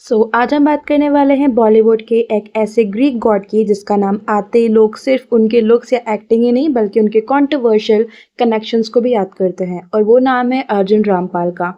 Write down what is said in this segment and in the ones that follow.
आज हम बात करने वाले हैं बॉलीवुड के एक ऐसे ग्रीक गॉड की जिसका नाम आते ही लोग सिर्फ उनके लुक्स या एक्टिंग ही नहीं बल्कि उनके कंट्रोवर्शियल कनेक्शंस को भी याद करते हैं और वो नाम है अर्जुन रामपाल का।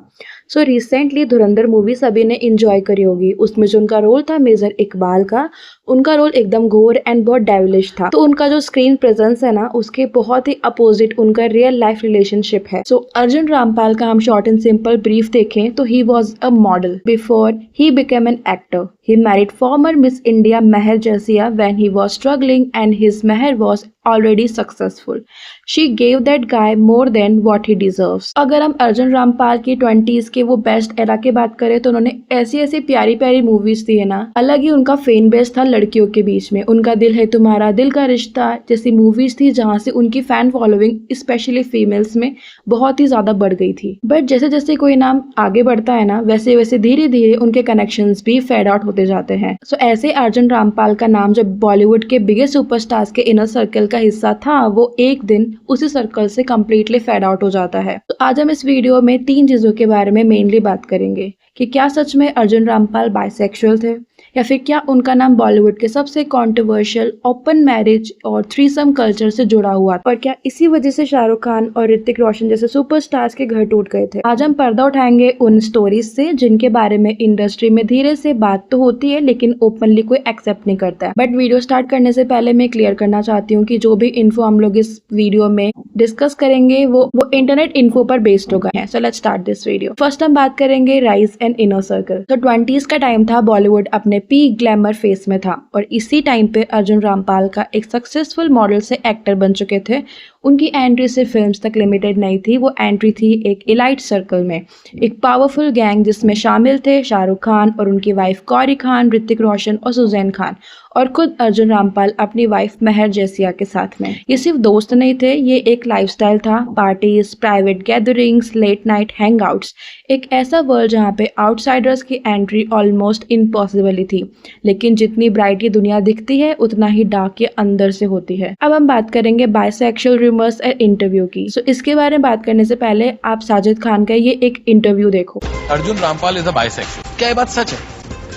रिसेंटली धुरंधर मूवी सभी ने इंजॉय करी होगी। उसमें जो उनका रोल था मेजर इकबाल का, उनका रोल एकदम घोर एंड बहुत डेविलिश था। तो उनका जो स्क्रीन प्रेजेंस है ना, उसके बहुत ही अपोजिट उनका रियल लाइफ रिलेशनशिप है। अर्जुन रामपाल का हम शॉर्ट एंड सिंपल ब्रीफ देखें तो he was a model before he became an actor. He married former Miss India Meher Jaisia when he was struggling and his Meher was already successful. She gave that guy more than what he deserves. अगर हम अर्जुन रामपाल की 20s के वो best era की बात करें तो उन्होंने ऐसी ऐसी प्यारी प्यारी मूवीज दी है ना, अलग ही उनका फैन बेस था लड़कियों के बीच में। उनका दिल है तुम्हारा, दिल का रिश्ता जैसी मूवीज थी जहाँ से उनकी फैन फॉलोइंग स्पेशली फीमेल्स में बहुत ही ज्यादा बढ़ गई थी। बट जैसे जैसे कोई नाम आगे बढ़ता है ना, वैसे वैसे धीरे धीरे उनके कनेक्शंस भी फेड आउट होते जाते हैं। ऐसे अर्जुन रामपाल का नाम जब बॉलीवुड के बिगेस्ट सुपरस्टार्स के इनर सर्कल का हिस्सा था, वो एक दिन उसी सर्कल से कम्प्लीटली फेड आउट हो जाता है। तो आज हम इस वीडियो में 3 चीजों के बारे में मेनली बात करेंगे कि क्या सच में अर्जुन रामपाल बाइसेक्सुअल थे, या फिर क्या उनका नाम बॉलीवुड के सबसे कंट्रोवर्शियल ओपन मैरिज और थ्रीसम कल्चर से जुड़ा हुआ था, और क्या इसी वजह से शाहरुख खान और ऋतिक रोशन जैसे सुपरस्टार्स के घर टूट गए थे। आज हम पर्दा उठाएंगे उन स्टोरीज से जिनके बारे में इंडस्ट्री में धीरे से बात तो होती है लेकिन ओपनली कोई एक्सेप्ट नहीं करता है। बट वीडियो स्टार्ट करने से पहले मैं क्लियर करना चाहती हूँ कि जो भी इन्फो हम लोग इस वीडियो में डिस्कस करेंगे वो इंटरनेट इन्फो पर बेस्ड होगा। So let's start this video. First हम बात करेंगे राइज एंड इनर सर्कल। तो 20s का टाइम था, बॉलीवुड अपने पीक ग्लैमर फेस में था और इसी टाइम पे अर्जुन रामपाल का एक सक्सेसफुल मॉडल से एक्टर बन चुके थे। उनकी एंट्री सिर्फ फिल्म्स तक लिमिटेड नहीं थी, वो एंट्री थी एक इलाइट सर्कल में, एक पावरफुल गैंग जिसमें शामिल थे शाहरुख खान और उनकी वाइफ गौरी खान, ऋतिक रोशन और सुजैन खान, और खुद अर्जुन रामपाल अपनी वाइफ मेहर जैसिया के साथ में। ये सिर्फ दोस्त नहीं थे, ये एक लाइफस्टाइल था। Parties, private gatherings, late night hangouts, एक ऐसा वर्ल्ड जहाँ पे आउटसाइडर्स की एंट्री ऑलमोस्ट इम्पॉसिबल ही थी। लेकिन जितनी ब्राइट ये दुनिया दिखती है उतना ही डार्क ये अंदर से होती है। अब हम बात करेंगे बाइसेक्सुअल रूमर्स और इंटरव्यू की। इसके बारे में बात करने से पहले आप साजिद खान का ये एक इंटरव्यू देखो। Arjun Rampal is a bisexual, क्या ये बात सच है?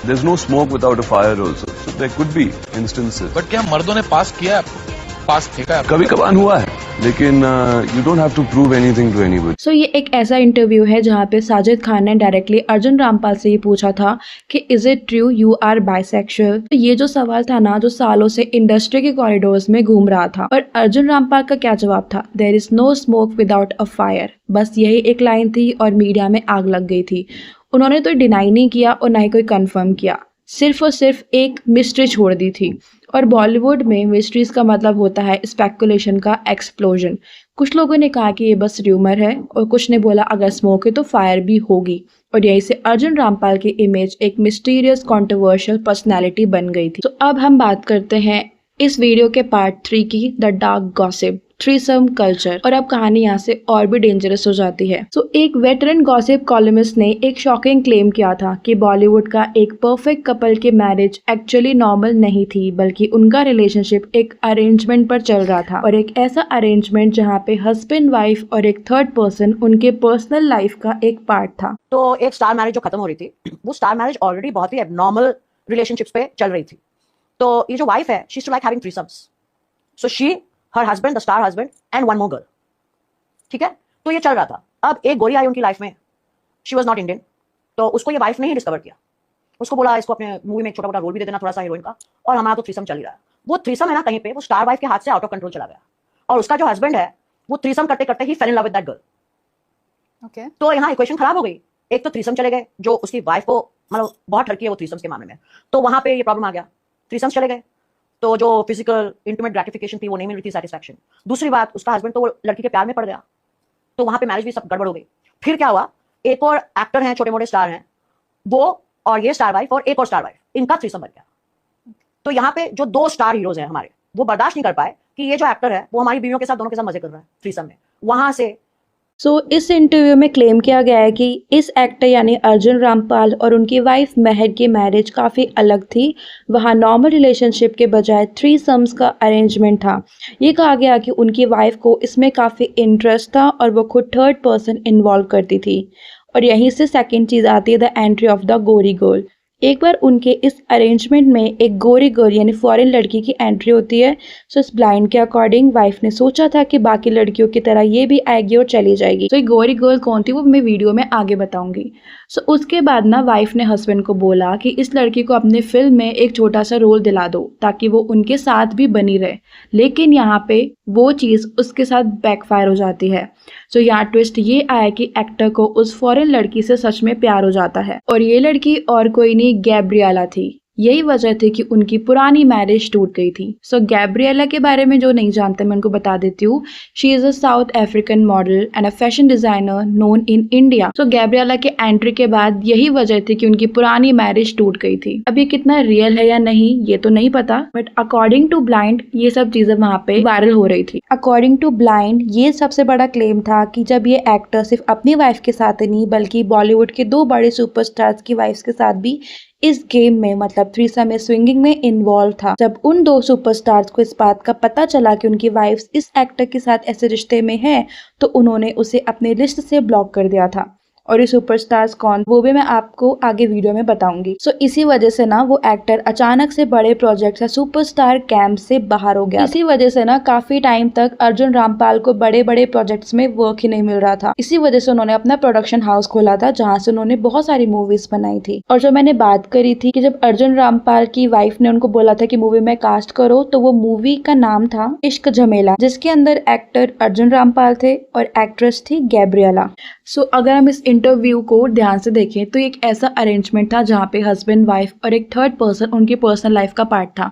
There's no smoke without a fire also. So there could be instances. But क्या मर्दों ने पास किया है आपको? पास फेंका है आपको? कभी कभार हुआ है, लेकिन you don't have to prove anything to anybody. ये एक ऐसा इंटरव्यू है जहाँ पे साजिद खान ने डायरेक्टली अर्जुन रामपाल से ये पूछा था कि is it true you are bisexual. तो ये जो सवाल था ना, जो सालों से इंडस्ट्री के कॉरिडोर्स में घूम रहा था, और अर्जुन रामपाल का क्या जवाब था? There is no smoke without a fire. बस यही एक लाइन थी और मीडिया में आग लग गई थी। उन्होंने तो डिनाई नहीं किया और ना ही कोई कंफर्म किया, सिर्फ और सिर्फ एक मिस्ट्री छोड़ दी थी। और बॉलीवुड में मिस्ट्रीज का मतलब होता है स्पेकुलेशन का एक्सप्लोजन। कुछ लोगों ने कहा कि ये बस र्यूमर है और कुछ ने बोला अगर स्मोक है तो फायर भी होगी, और यहीं से अर्जुन रामपाल की इमेज एक मिस्टीरियस कंट्रोवर्शियल पर्सनैलिटी बन गई थी। तो अब हम बात करते हैं इस वीडियो के पार्ट 3 की, the dark gossip, threesome culture. और अब कहानी यहाँ से और भी डेंजरस हो जाती है। एक वेटरन गॉसिप कॉलमिस्ट ने एक शॉकिंग क्लेम किया था कि बॉलीवुड का एक परफेक्ट कपल की मैरिज एक्चुअली नॉर्मल नहीं थी, बल्कि उनका रिलेशनशिप एक अरेंजमेंट पर चल रहा था, और एक ऐसा अरेंजमेंट जहाँ पे हस्बैंड वाइफ और एक थर्ड पर्सन उनके पर्सनल लाइफ का एक पार्ट था। तो एक स्टार मैरिज जो खत्म हो रही थी, वो स्टार मैरिज ऑलरेडी बहुत ही एबनॉर्मल रिलेशनशिप्स पे चल रही थी। तो ये जो वाइफ है, she used to like having threesomes, so she, her husband, the star husband and one more girl. ठीक है, तो ये चल रहा था। अब एक गोरी आई उनकी लाइफ में, शी वाज नॉट इंडियन, तो उसको ये वाइफ ने ही डिस्कवर किया। उसको बोला इसको अपने मूवी में एक छोटा मोटा रोल भी दे देना, थोड़ा सा हीरोइन का, और हमारा तो थ्रीसम चल ही रहा है। वो थ्रीसम है ना, कहीं पे वो स्टार वाइफ के हाथ से आउट ऑफ कंट्रोल चला गया, और उसका जो हस्बैंड है वो थ्रीसम करते करते ही fell in love with that girl. Okay, तो यहाँ इक्वेशन खराब हो गई। एक तो थ्रीसम चले गए, जो उसकी वाइफ को मतलब बहुत लड़की है वो थ्रीसम्स के मामले में, तो वहां पे ये प्रॉब्लम आ गया। थ्रीसम्स चले गए तो जो फिजिकल इंटीमेट ग्रेटिफिकेशन थी वो नहीं मिल रही थी, सेटिस्फैक्शन। दूसरी बात, उसका हस्बैंड तो वो लड़की के प्यार में पड़ गया, तो वहां पे मैरिज भी सब गड़बड़ हो गई। फिर क्या हुआ, एक और एक्टर हैं, छोटे मोटे स्टार हैं, वो और ये स्टार वाइफ और एक और स्टार वाइफ, इनका थ्रीसम बन गया। तो यहाँ पे जो 2 स्टार हीरोज हैं हमारे, वो बर्दाश्त नहीं कर पाए कि ये जो एक्टर है वो हमारी बीवियों के साथ, दोनों के साथ मजे कर रहा है थ्रीसम में। वहां से इस इंटरव्यू में क्लेम किया गया है कि इस एक्टर यानी अर्जुन रामपाल और उनकी वाइफ मेहर की मैरिज काफ़ी अलग थी। वहाँ नॉर्मल रिलेशनशिप के बजाय थ्रीसम्स का अरेंजमेंट था। ये कहा गया कि उनकी वाइफ को इसमें काफ़ी इंटरेस्ट था और वो खुद थर्ड पर्सन इन्वॉल्व करती थी। और यहीं से सेकंड चीज़ आती है, द एंट्री ऑफ द गोरी गर्ल। एक बार उनके इस अरेंजमेंट में एक गोरी गर्ल यानी फॉरेन लड़की की एंट्री होती है। सो इस ब्लाइंड के अकॉर्डिंग वाइफ ने सोचा था कि बाकी लड़कियों की तरह ये भी आएगी और चली जाएगी। तो ये गोरी गर्ल कौन थी वो मैं वीडियो में आगे बताऊंगी। सो उसके बाद ना वाइफ ने हस्बैंड को बोला कि इस लड़की को अपने फिल्म में एक छोटा सा रोल दिला दो ताकि वो उनके साथ भी बनी रहे। लेकिन यहाँ पे वो चीज़ उसके साथ बैकफायर हो जाती है। सो यहाँ ट्विस्ट ये आया कि एक्टर को उस फॉरेन लड़की से सच में प्यार हो जाता है और ये लड़की और कोई नहीं गैब्रिएला थी। यही वजह थी कि उनकी पुरानी मैरिज टूट गई थी। सो गैब्रिएला के बारे में जो नहीं जानते मैं उनको बता देती हूँ। She is a South African model and a fashion designer known in India. So Gabriela के एंट्री के बाद यही वजह थी कि उनकी पुरानी मैरिज टूट गई थी। अब ये कितना रियल है या नहीं ये तो नहीं पता, बट अकॉर्डिंग टू ब्लाइंड ये सब चीजें वहाँ पे वायरल हो रही थी। अकॉर्डिंग टू ब्लाइंड ये सबसे बड़ा क्लेम था कि जब ये एक्टर सिर्फ अपनी वाइफ के साथ नहीं बल्कि बॉलीवुड के 2 बड़े सुपरस्टार्स की वाइफ के साथ भी इस गेम में मतलब थ्रीसम में स्विंगिंग में इन्वॉल्व था। जब उन 2 सुपरस्टार्स को इस बात का पता चला कि उनकी वाइफ्स इस एक्टर के साथ ऐसे रिश्ते में है तो उन्होंने उसे अपने लिस्ट से ब्लॉक कर दिया था। और ये सुपरस्टार्स कौन वो भी मैं आपको आगे वीडियो में बताऊंगी। सो इसी वजह से ना वो एक्टर अचानक से बड़े प्रोजेक्ट या सुपरस्टार कैंप से बाहर हो गया। इसी वजह से ना काफी टाइम तक अर्जुन रामपाल को बड़े बड़े प्रोजेक्ट्स में वर्क ही नहीं मिल रहा था। इसी वजह से उन्होंने अपना प्रोडक्शन हाउस खोला था जहाँ से उन्होंने बहुत सारी मूवीज बनाई थी। और जो मैंने बात करी थी कि जब अर्जुन रामपाल की वाइफ ने उनको बोला था कि मूवी में कास्ट करो तो वो मूवी का नाम था इश्क झमेला, जिसके अंदर एक्टर अर्जुन रामपाल थे और एक्ट्रेस थी गैब्रिएला। सो अगर हम इस इंटरव्यू को ध्यान से देखें तो एक ऐसा अरेंजमेंट था जहाँ पे हस्बैंड वाइफ और एक थर्ड पर्सन उनकी पर्सनल लाइफ का पार्ट था।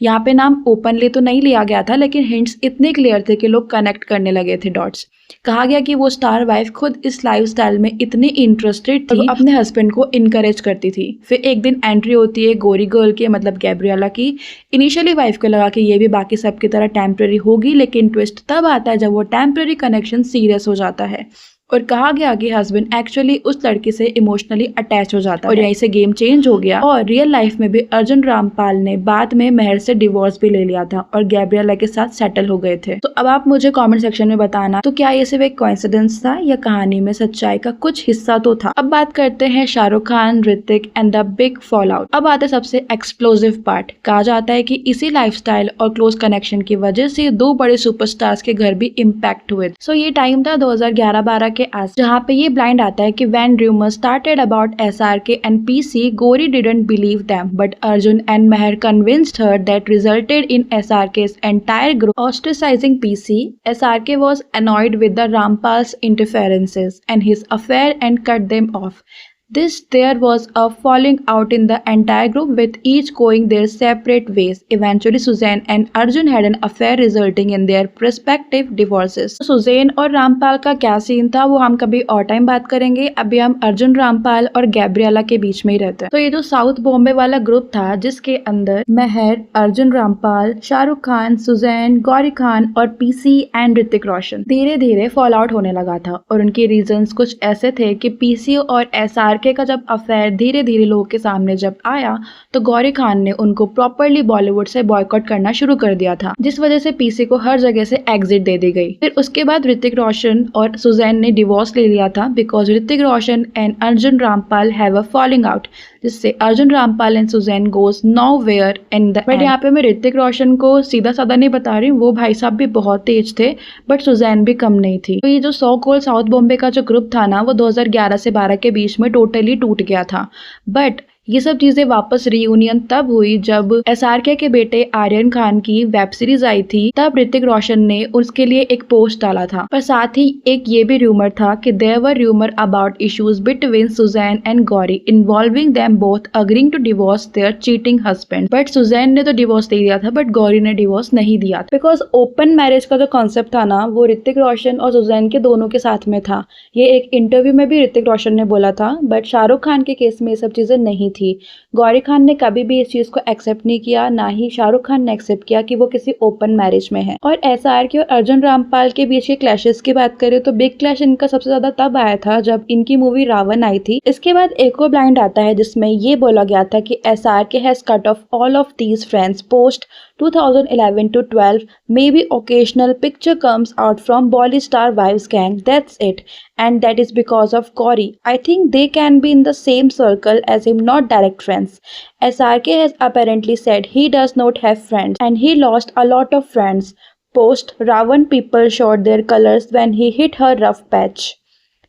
यहाँ पे नाम ओपनली तो नहीं लिया गया था लेकिन हिंट्स इतने क्लियर थे कि लोग कनेक्ट करने लगे थे डॉट्स। कहा गया कि वो स्टार वाइफ खुद इस लाइफस्टाइल में इतनी इंटरेस्टेड थी, अपने हस्बैंड को इनकरेज करती थी। फिर एक दिन एंट्री होती है गोरी गर्ल की मतलब गैब्रिएला की। इनिशियली वाइफ को लगा कि ये भी बाकी सब की तरह टेम्पररी होगी, लेकिन ट्विस्ट तब आता है जब वो टेम्पररी कनेक्शन सीरियस हो जाता है और कहा गया कि हस्बैंड एक्चुअली उस लड़की से इमोशनली अटैच हो जाता है और यहीं से गेम चेंज हो गया। और रियल लाइफ में भी अर्जुन रामपाल ने बाद में मेहर से डिवोर्स भी ले लिया था और गैब्रिएला के साथ सेटल हो गए थे। तो अब आप मुझे कमेंट सेक्शन में बताना तो क्या ये सिर्फ एक कोइंसिडेंस था या कहानी में सच्चाई का कुछ हिस्सा तो था। अब बात करते हैं Shahrukh Khan, Hrithik and the big fall out. अब आता है सबसे एक्सप्लोसिव पार्ट। कहा जाता है कि इसी लाइफस्टाइल और क्लोज कनेक्शन की वजह से 2 बड़े सुपरस्टार्स के घर भी इम्पैक्ट हुए। सो ये टाइम था 2011-12 के आस, जहाँ पे ये ब्लाइंड आता है कि when rumors started about SRK and PC, Gauri didn't believe them, but Arjun and Meher convinced her that resulted in SRK's entire group ostracizing PC. SRK was annoyed with the Rampal's interferences and his affair and cut them off. There was a falling out in the entire group with each going their separate ways. Eventually, Suzanne and Arjun had an affair resulting in their respective divorces. Sussanne और रामपाल का क्या scene था वो हम कभी और time बात करेंगे। अभी हम अर्जुन रामपाल और गैब्रिएला के बीच में ही रहते हैं। तो ये जो साउथ बॉम्बे वाला ग्रुप था जिसके अंदर मेहर, अर्जुन रामपाल, शाहरुख खान, सुजैन, गौरी खान और पीसी एंड ऋतिक रोशन, धीरे धीरे फॉल आउट होने लगा था और उनके रीजंस कुछ ऐसे थे कि पीसी और SRK का जब अफेयर धीरे धीरे लोगों के सामने जब आया तो गौरी खान ने उनको प्रॉपर्ली बॉलीवुड से बॉयकॉट करना शुरू कर दिया था, जिस वजह से पीसी को हर जगह से एग्जिट दे दी गई। फिर उसके बाद ऋतिक रोशन और सुजैन ने डिवोर्स ले लिया था because Hrithik Roshan and Arjun Rampal have a falling out, जिससे Arjun Rampal and Sussanne goes nowhere in the end. यहाँ पे मैं ऋतिक रोशन को सीधा साधा नहीं बता रही हूँ, वो भाई साहब भी बहुत तेज थे बट सुजैन भी कम नहीं थी। तो ये जो सो कॉल्ड साउथ बॉम्बे का जो ग्रुप था ना वो 2011 से 12 के बीच में टोटली टूट गया था। बट ये सब चीजें वापस रीयूनियन तब हुई जब SRK के बेटे आर्यन खान की वेब सीरीज आई थी। तब ऋतिक रोशन ने उसके लिए एक पोस्ट डाला था, पर साथ ही एक ये भी रूमर था कि there were rumour about issues between Sussanne and Gauri involving them both agreeing to divorce their cheating husband. But Sussanne ने तो डिवोर्स दे दिया था बट गौरी ने डिवोर्स नहीं दिया था बिकॉज ओपन मैरिज का जो कॉन्सेप्ट था ना वो ऋतिक रोशन और सुजैन के दोनों के साथ में था। ये एक इंटरव्यू में भी ऋतिक रोशन ने बोला था, बट शाहरुख खान के केस में ये सब चीजें नहीं थी। गौरी खान ने कभी भी इस चीज को एक्सेप्ट नहीं किया, ना ही शाहरुख खान ने एक्सेप्ट किया कि वो किसी ओपन मैरिज में है। और SRK और अर्जुन रामपाल के बीच के क्लैशेस की बात करें तो बिग क्लैश इनका सबसे ज्यादा तब आया था जब इनकी मूवी रावण आई थी। इसके बाद एक और ब्लाइंड आता है जिसमें ये बोला गया था कि SRK has cut off all of these friends post 2011 to 12, maybe occasional picture comes out from Bolly star wives gang, that's it. And that is because of Gauri. I think they can be in the same circle as him, not direct friends. SRK has apparently said he does not have friends and he lost a lot of friends. Post Ravan people showed their colors when he hit her rough patch.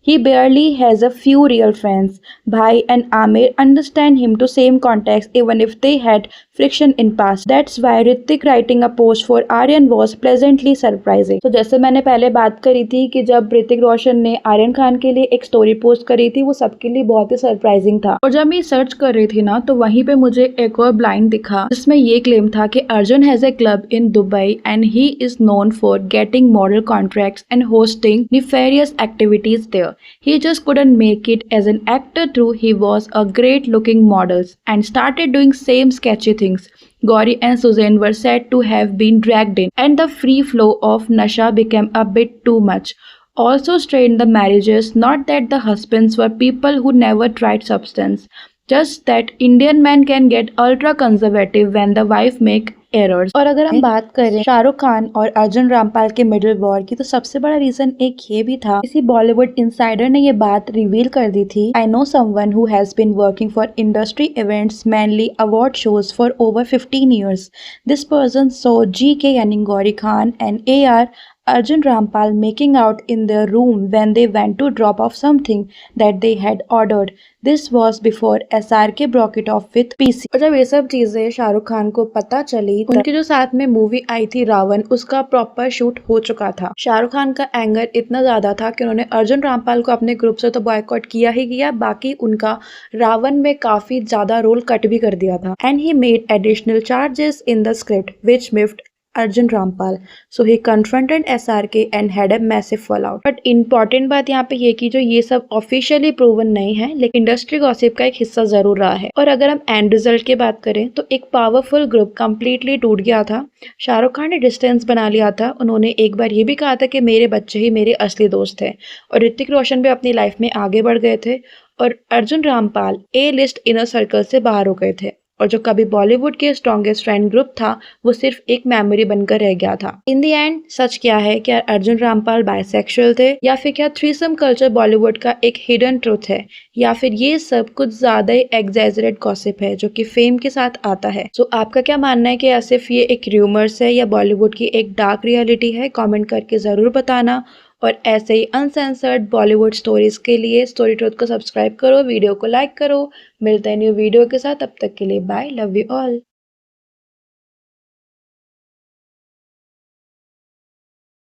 He barely has a few real friends. Bhai and Amir understand him to same context even if they had friction in past. That's why Hrithik writing a post for Aryan was pleasantly surprising. तो जैसे मैंने पहले बात करी थी कि जब ऋतिक रोशन ने आर्यन खान के लिए एक स्टोरी पोस्ट करी थी वो सबके लिए बहुत ही सरप्राइजिंग था। और जब मैं सर्च कर रही थी ना तो वहीं पे मुझे एक और ब्लाइंड दिखा जिसमें ये क्लेम था कि Arjun has a club in Dubai and he is known for getting model contracts and hosting nefarious activities there. He just couldn't make it as an actor through he was a great looking models and started doing same sketchy things. Gauri and Suzanne were said to have been dragged in and the free flow of Nasha became a bit too much. Also strained the marriages, not that the husbands were people who never tried substance. Just that Indian men can get ultra conservative when the wife make errors. और अगर हम बात करें शाहरुख खान और अर्जुन रामपाल के middle war की तो सबसे बड़ा रीजन एक ये भी था, किसी बॉलीवुड इंसाइडर ने ये बात रिवील कर दी थी। I know someone who has been working for industry events mainly award shows for over 15 years. This person saw GK यानी Gauri Khan and AR Arjun Rampal making out in their room when they went to drop off something that they had ordered. This was before SRK broke it off with PC. और जब ये सब चीजें शाहरुख खान को पता चली, उनके जो साथ में मूवी आई थी रावण, उसका प्रॉपर शूट हो चुका था। शाहरुख खान का एंगर इतना ज्यादा था कि उन्होंने अर्जुन रामपाल को अपने ग्रुप से तो बॉयकॉट किया ही किया, बाकी उनका रावण में काफी ज्यादा रोल कट भी कर दिया था। And he made additional charges in the script which miffed Arjun Rampal. So he confronted SRK and had a massive fallout. But important बात यहाँ पे ये कि जो ये सब ऑफिशियली प्रूवन नहीं है लेकिन इंडस्ट्री गॉसिप का एक हिस्सा जरूर रहा है। और अगर हम एंड रिजल्ट की बात करें तो एक पावरफुल ग्रुप कंप्लीटली टूट गया था। शाहरुख खान ने डिस्टेंस बना लिया था। उन्होंने एक बार ये भी कहा था कि मेरे बच्चे ही मेरे असली दोस्त हैं और ऋतिक रोशन भी अपनी लाइफ में आगे बढ़ गए थे और अर्जुन रामपाल ए लिस्ट इनर सर्कल से बाहर हो गए थे और जो कभी बॉलीवुड के स्ट्रॉन्गेस्ट फ्रेंड ग्रुप था वो सिर्फ एक मेमोरी बनकर रह गया था। इन दी एंड सच क्या है, क्या अर्जुन रामपाल बाइसेक्सुअल थे या फिर क्या थ्रीसम कल्चर बॉलीवुड का एक हिडन ट्रुथ है या फिर ये सब कुछ ज्यादा ही एग्जैजरेट गॉसिप है जो कि फेम के साथ आता है। सो आपका क्या मानना है कि या सिर्फ ये एक र्यूमर्स है या बॉलीवुड की एक डार्क रियलिटी है? कॉमेंट करके जरूर बताना और ऐसे ही अनसेंसर्ड बॉलीवुड स्टोरीज के लिए स्टोरी ट्रुथ को सब्सक्राइब करो, वीडियो को लाइक करो। मिलते हैं न्यू वीडियो के साथ, तब तक के लिए बाय, लव यू ऑल।